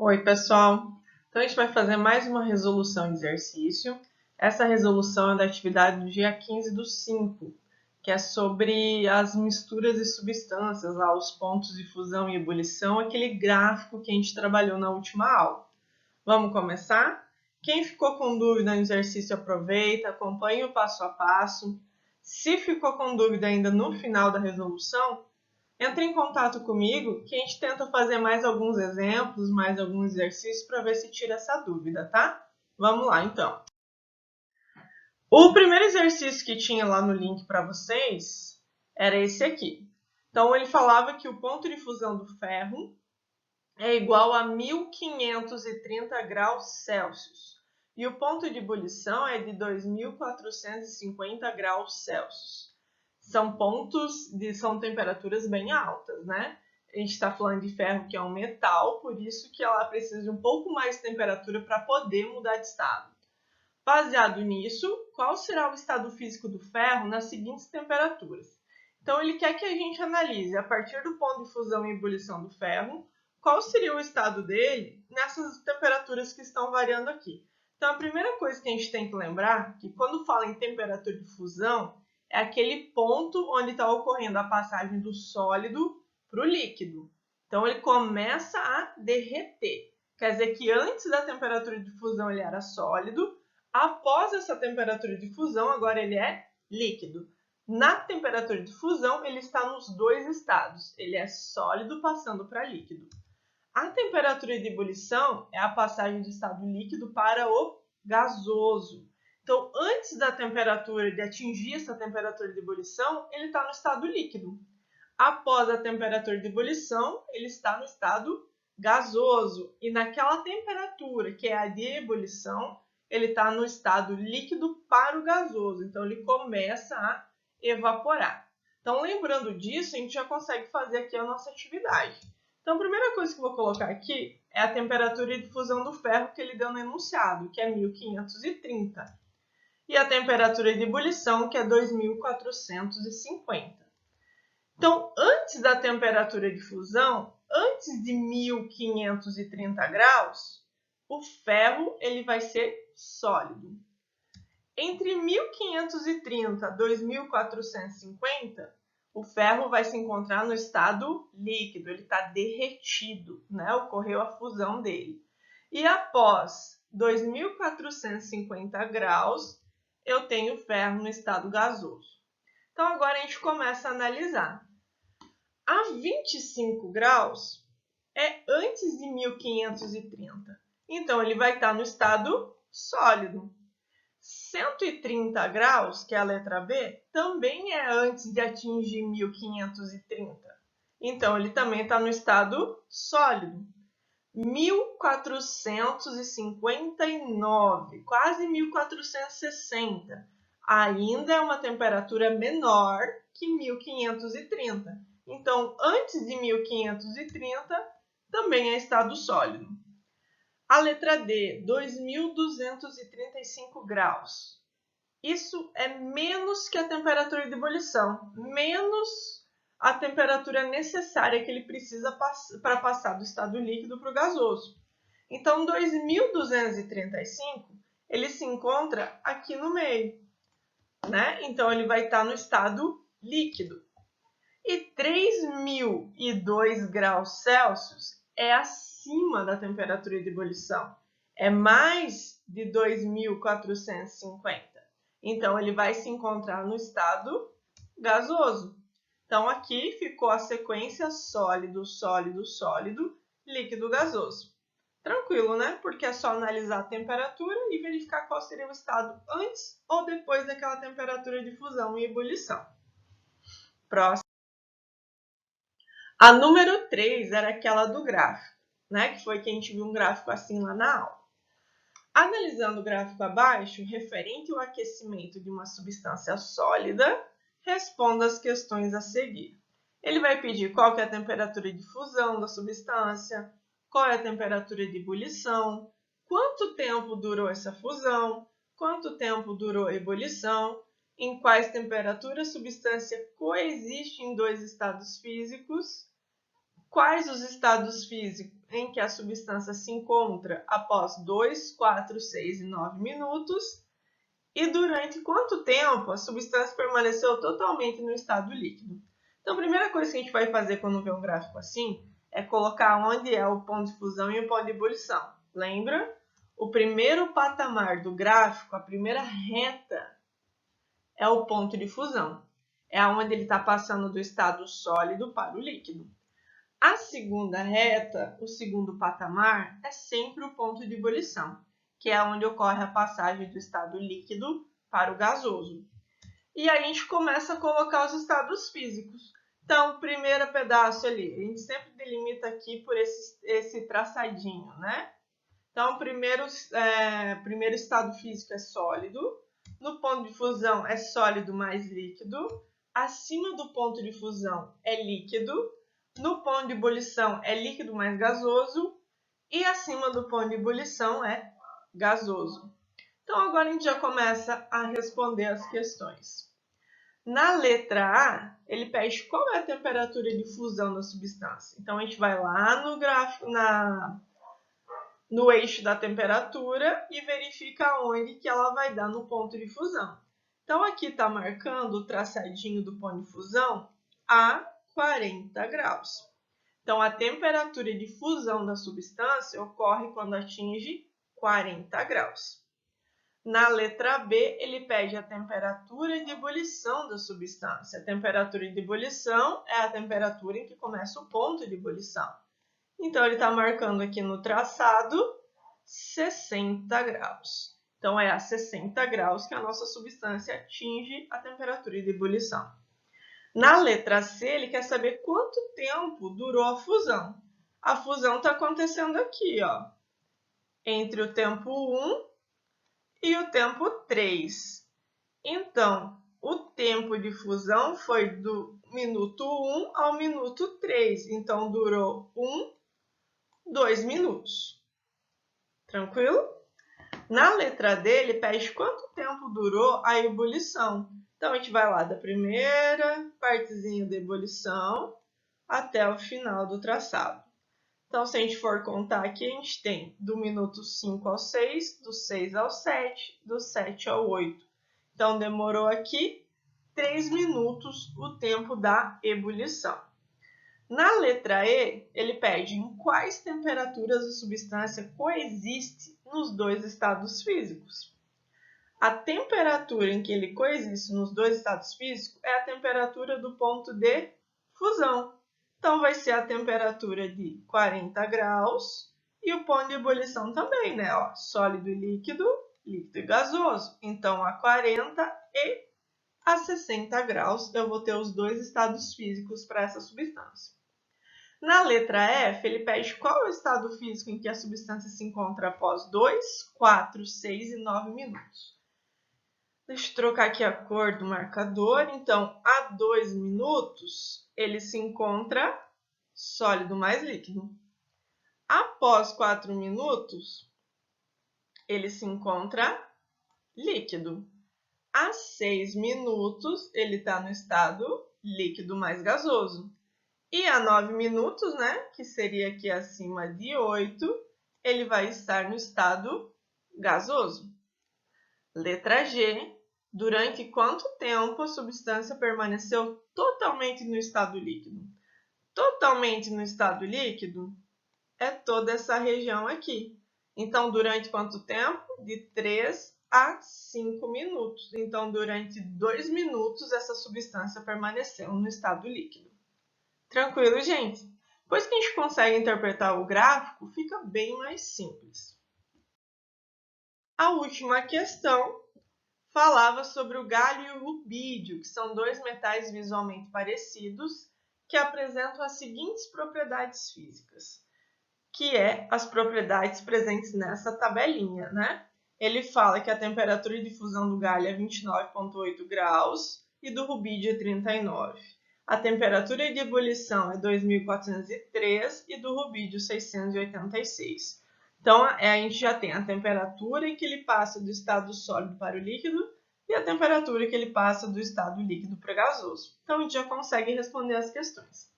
Oi, pessoal! Então, a gente vai fazer mais uma resolução de exercício. Essa resolução é da atividade do dia 15/5, que é sobre as misturas de substâncias, lá, os pontos de fusão e ebulição, aquele gráfico que a gente trabalhou na última aula. Vamos começar? Quem ficou com dúvida no exercício, aproveita, acompanhe o passo a passo. Se ficou com dúvida ainda no final da resolução, entre em contato comigo que a gente tenta fazer mais alguns exemplos, mais alguns exercícios para ver se tira essa dúvida, tá? Vamos lá, então. O primeiro exercício que tinha lá no link para vocês era esse aqui. Então, ele falava que o ponto de fusão do ferro é igual a 1530 graus Celsius. E o ponto de ebulição é de 2450 graus Celsius. São temperaturas bem altas, né? A gente está falando de ferro, que é um metal, por isso que ela precisa de um pouco mais de temperatura para poder mudar de estado. Baseado nisso, qual será o estado físico do ferro nas seguintes temperaturas? Então, ele quer que a gente analise, a partir do ponto de fusão e ebulição do ferro, qual seria o estado dele nessas temperaturas que estão variando aqui. Então, a primeira coisa que a gente tem que lembrar é que quando fala em temperatura de fusão, é aquele ponto onde está ocorrendo a passagem do sólido para o líquido. Então, ele começa a derreter. Quer dizer que antes da temperatura de fusão ele era sólido, após essa temperatura de fusão, agora ele é líquido. Na temperatura de fusão, ele está nos dois estados. Ele é sólido passando para líquido. A temperatura de ebulição é a passagem do estado líquido para o gasoso. Então, antes da temperatura de atingir essa temperatura de ebulição, ele está no estado líquido. Após a temperatura de ebulição, ele está no estado gasoso. E naquela temperatura, que é a de ebulição, ele está no estado líquido para o gasoso. Então, ele começa a evaporar. Então, lembrando disso, a gente já consegue fazer aqui a nossa atividade. Então, a primeira coisa que eu vou colocar aqui é a temperatura de fusão do ferro que ele deu no enunciado, que é 1530. E a temperatura de ebulição, que é 2450. Então, antes da temperatura de fusão, antes de 1530 graus, o ferro ele vai ser sólido. Entre 1530 e 2450, o ferro vai se encontrar no estado líquido, ele está derretido, né? Ocorreu a fusão dele. E após 2450 graus, eu tenho o ferro no estado gasoso. Então, agora a gente começa a analisar. A 25 graus é antes de 1530. Então, ele vai estar no estado sólido. 130 graus, que é a letra B, também é antes de atingir 1530. Então, ele também está no estado sólido. 1459, quase 1460. Ainda é uma temperatura menor que 1530. Então, antes de 1530, também é estado sólido. A letra D, 2235 graus. Isso é menos que a temperatura de ebulição, menos a temperatura necessária que ele precisa para passar do estado líquido para o gasoso. Então, 2235, ele se encontra aqui no meio, né? Então, ele vai estar no estado líquido. E 3002 graus Celsius é acima da temperatura de ebulição. É mais de 2450. Então, ele vai se encontrar no estado gasoso. Então, aqui ficou a sequência sólido, sólido, sólido, líquido, gasoso. Tranquilo, né? Porque é só analisar a temperatura e verificar qual seria o estado antes ou depois daquela temperatura de fusão e ebulição. Próximo. A número 3 era aquela do gráfico, né? Que foi que a gente viu um gráfico assim lá na aula. Analisando o gráfico abaixo, referente ao aquecimento de uma substância sólida, responda as questões a seguir. Ele vai pedir qual que é a temperatura de fusão da substância, qual é a temperatura de ebulição, quanto tempo durou essa fusão, quanto tempo durou a ebulição, em quais temperaturas a substância coexiste em dois estados físicos, Quais os estados físicos em que a substância se encontra após 2, 4, 6 e 9 minutos? E durante quanto tempo a substância permaneceu totalmente no estado líquido? Então, a primeira coisa que a gente vai fazer quando vê um gráfico assim é colocar onde é o ponto de fusão e o ponto de ebulição. Lembra? O primeiro patamar do gráfico, a primeira reta, é o ponto de fusão. É onde ele está passando do estado sólido para o líquido. A segunda reta, o segundo patamar, é sempre o ponto de ebulição, que é onde ocorre a passagem do estado líquido para o gasoso. E aí a gente começa a colocar os estados físicos. Então, o primeiro pedaço ali, a gente sempre delimita aqui por esse traçadinho, né? Então, o primeiro estado físico é sólido. No ponto de fusão é sólido mais líquido. Acima do ponto de fusão é líquido. No ponto de ebulição é líquido mais gasoso. E acima do ponto de ebulição é gasoso. Então, agora a gente já começa a responder as questões. Na letra A, ele pede qual é a temperatura de fusão da substância. Então, a gente vai lá no gráfico, no eixo da temperatura e verifica onde que ela vai dar no ponto de fusão. Então, aqui está marcando o traçadinho do ponto de fusão a 40 graus. Então, a temperatura de fusão da substância ocorre quando atinge 40 graus. Na letra B, ele pede a temperatura de ebulição da substância. A temperatura de ebulição é a temperatura em que começa o ponto de ebulição. Então, ele está marcando aqui no traçado 60 graus. Então, é a 60 graus que a nossa substância atinge a temperatura de ebulição. Na letra C, ele quer saber quanto tempo durou a fusão. A fusão está acontecendo aqui, ó, entre o tempo 1 e o tempo 3. Então, o tempo de fusão foi do minuto 1 ao minuto 3. Então, durou 2 minutos. Tranquilo? Na letra D, ele pede quanto tempo durou a ebulição. Então, a gente vai lá da primeira partezinha da ebulição até o final do traçado. Então, se a gente for contar aqui, a gente tem do minuto 5 ao 6, do 6 ao 7, do 7 ao 8. Então, demorou aqui 3 minutos o tempo da ebulição. Na letra E, ele pede em quais temperaturas a substância coexiste nos dois estados físicos. A temperatura em que ele coexiste nos dois estados físicos é a temperatura do ponto de fusão. Então, vai ser a temperatura de 40 graus e o ponto de ebulição também, né? Ó, sólido e líquido, líquido e gasoso. Então, a 40 e a 60 graus eu vou ter os dois estados físicos para essa substância. Na letra F, ele pede qual é o estado físico em que a substância se encontra após 2, 4, 6 e 9 minutos. Deixa eu trocar aqui a cor do marcador. Então, a 2 minutos, ele se encontra sólido mais líquido. Após 4 minutos, ele se encontra líquido. A 6 minutos, ele está no estado líquido mais gasoso. E a 9 minutos, né, que seria aqui acima de 8, ele vai estar no estado gasoso. Letra G. Durante quanto tempo a substância permaneceu totalmente no estado líquido? Totalmente no estado líquido é toda essa região aqui. Então, durante quanto tempo? De 3 a 5 minutos. Então, durante 2 minutos, essa substância permaneceu no estado líquido. Tranquilo, gente? Depois que a gente consegue interpretar o gráfico, fica bem mais simples. A última questão falava sobre o galho e o rubídio, que são dois metais visualmente parecidos, que apresentam as seguintes propriedades físicas, que é as propriedades presentes nessa tabelinha, né? Ele fala que a temperatura de fusão do galho é 29,8 graus e do rubídio é 39. A temperatura de ebulição é 2.403 e do rubídio 686. Então, a gente já tem a temperatura em que ele passa do estado sólido para o líquido e a temperatura que ele passa do estado líquido para o gasoso. Então, a gente já consegue responder as questões.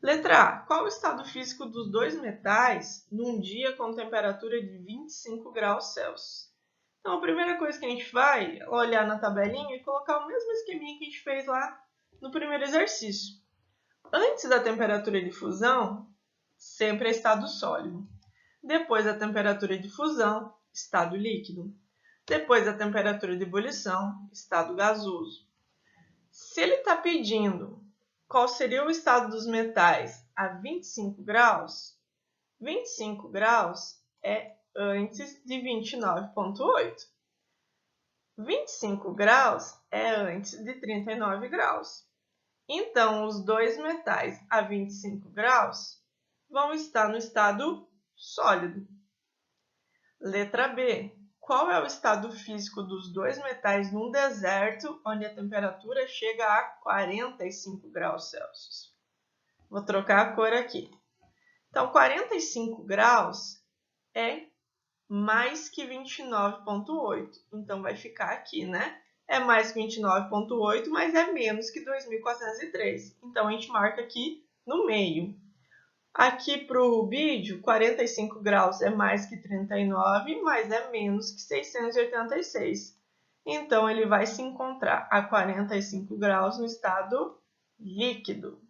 Letra A. Qual o estado físico dos dois metais num dia com temperatura de 25 graus Celsius? Então, a primeira coisa que a gente vai é olhar na tabelinha e colocar o mesmo esqueminha que a gente fez lá no primeiro exercício. Antes da temperatura de fusão, sempre é estado sólido. Depois da temperatura de fusão, estado líquido. Depois da temperatura de ebulição, estado gasoso. Se ele está pedindo qual seria o estado dos metais a 25 graus, 25 graus é antes de 29,8. 25 graus é antes de 39 graus. Então, os dois metais a 25 graus vão estar no estado sólido. Letra B. Qual é o estado físico dos dois metais num deserto onde a temperatura chega a 45 graus Celsius? Vou trocar a cor aqui. Então, 45 graus é mais que 29,8. Então, vai ficar aqui, né? É mais que 29,8, mas é menos que 2.403. Então, a gente marca aqui no meio. Aqui para o rubídio, 45 graus é mais que 39, mas é menos que 686. Então, ele vai se encontrar a 45 graus no estado líquido.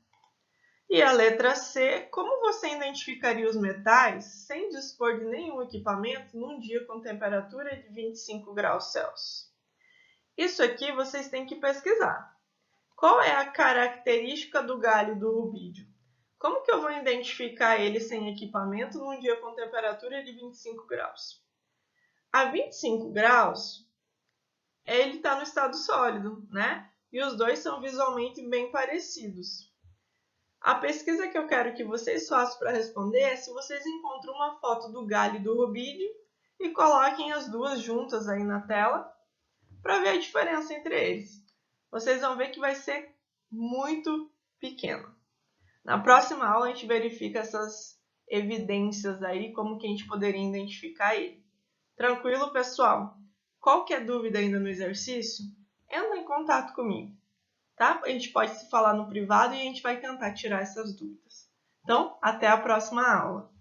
E a letra C, como você identificaria os metais sem dispor de nenhum equipamento num dia com temperatura de 25 graus Celsius? Isso aqui vocês têm que pesquisar. Qual é a característica do galho do rubídio? Como que eu vou identificar ele sem equipamento num dia com temperatura de 25 graus? A 25 graus, ele está no estado sólido, né? E os dois são visualmente bem parecidos. A pesquisa que eu quero que vocês façam para responder é se vocês encontram uma foto do galho e do rubídio e coloquem as duas juntas aí na tela para ver a diferença entre eles. Vocês vão ver que vai ser muito pequeno. Na próxima aula a gente verifica essas evidências aí, como que a gente poderia identificar ele. Tranquilo, pessoal? Qualquer dúvida ainda no exercício, entra em contato comigo, tá? A gente pode se falar no privado e a gente vai tentar tirar essas dúvidas. Então, até a próxima aula.